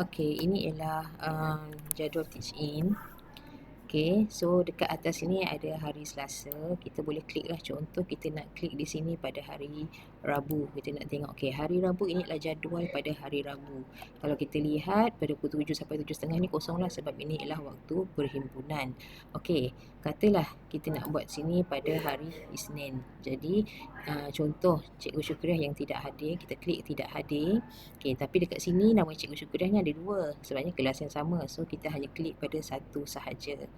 Okey, ini ialah jadual teach in. Okay, so dekat atas sini ada hari Selasa. Kita boleh klik lah. Contoh kita nak klik di sini pada hari Rabu. Kita nak tengok, okay, hari Rabu ini adalah jadual pada hari Rabu. Kalau kita lihat pada pukul 7 sampai 7.30 ni kosong lah, sebab ini ialah waktu perhimpunan. Okay, katalah kita nak buat sini pada hari Isnin. Jadi contoh Cikgu Syukriah yang tidak hadir, kita klik tidak hadir. Okay, tapi dekat sini nama Cikgu Syukriah ni ada dua, sebabnya kelas yang sama. So kita hanya klik pada satu sahaja.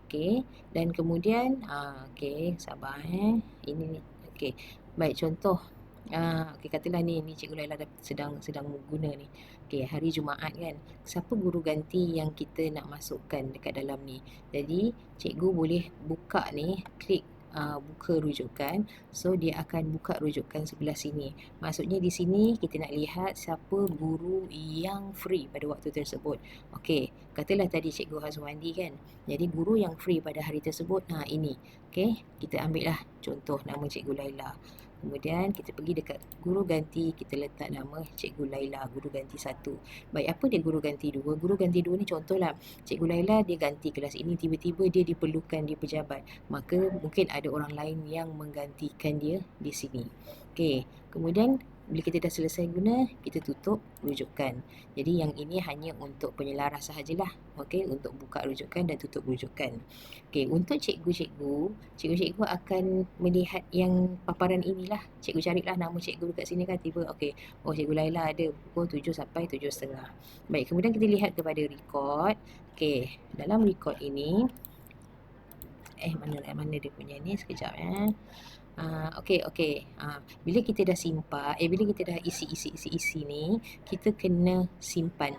Okey, dan kemudian okey, sabar ini okey. Baik, contoh okey, katalah ni Cikgu Laila sedang guna ni. Okey, hari Jumaat kan. Siapa guru ganti yang kita nak masukkan dekat dalam ni? Jadi cikgu boleh buka ni, klik buka rujukan. So dia akan buka rujukan sebelah sini. Maksudnya di sini kita nak lihat siapa guru yang free pada waktu tersebut. Okey, katalah tadi Cikgu Hazwandi kan. Jadi guru yang free pada hari tersebut, ini. Okey, kita ambil lah contoh nama Cikgu Laila. Kemudian kita pergi dekat guru ganti, kita letak nama Cikgu Laila, guru ganti 1. Baik, apa dia guru ganti 2? Guru ganti 2 ni contohlah Cikgu Laila dia ganti kelas ini, tiba-tiba dia diperlukan di pejabat. Maka mungkin ada orang lain yang menggantikan dia di sini. Okey, kemudian bila kita dah selesai guna, kita tutup rujukan. Jadi yang ini hanya untuk penyelaras sahajalah. Okey, untuk buka rujukan dan tutup rujukan. Okey, untuk cikgu akan melihat yang paparan inilah. Cikgu carilah nama cikgu dekat sini kan, tiba okey, oh Cikgu Laila ada pukul 7 sampai 7.30. Baik, kemudian kita lihat kepada record. Okey, dalam record ini mana dia punya ni, sekejap okey. Bila kita dah simpan, bila kita dah isi ni, kita kena simpan.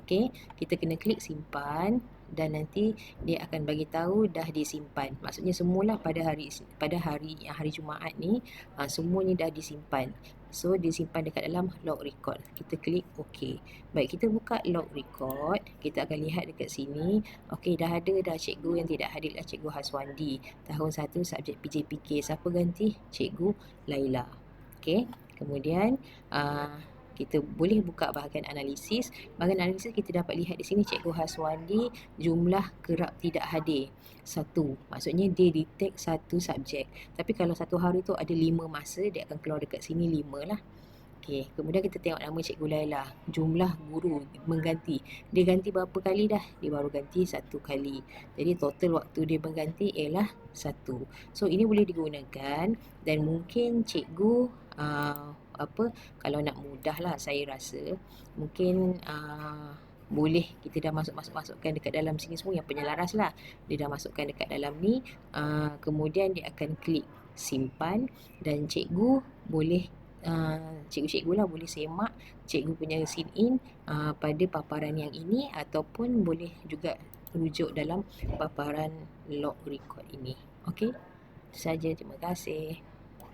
Okey, kita kena klik simpan dan nanti dia akan bagi tahu dah disimpan. Maksudnya semualah pada hari Jumaat ni semuanya dah disimpan. So disimpan dekat dalam log record. Kita klik OK. Baik, kita buka log record, kita akan lihat dekat sini. Okey, dah ada dah cikgu yang tidak hadir lah, Cikgu Haswandi. Tahun 1 subjek PJPK. Siapa ganti? Cikgu Laila. Okey, kemudian kita boleh buka bahagian analisis. Bahagian analisis kita dapat lihat di sini Cikgu Haswandi jumlah kerap tidak hadir 1. Maksudnya dia detect 1 subjek. Tapi kalau satu hari tu ada 5 masa, dia akan keluar dekat sini 5 lah. Okey, kemudian kita tengok nama Cikgu Laila. Jumlah guru mengganti. Dia ganti berapa kali dah? Dia baru ganti 1 kali. Jadi total waktu dia mengganti ialah 1. So ini boleh digunakan dan mungkin cikgu kalau nak mudah lah, saya rasa mungkin boleh kita dah masukkan dekat dalam sini semua yang penyelaras lah. Dia dah masukkan dekat dalam ni, kemudian dia akan klik simpan dan cikgu boleh cikgu-cikgu lah boleh semak cikgu punya sign in pada paparan yang ini, ataupun boleh juga rujuk dalam paparan log record ini. Okey, itu saja. Terima kasih.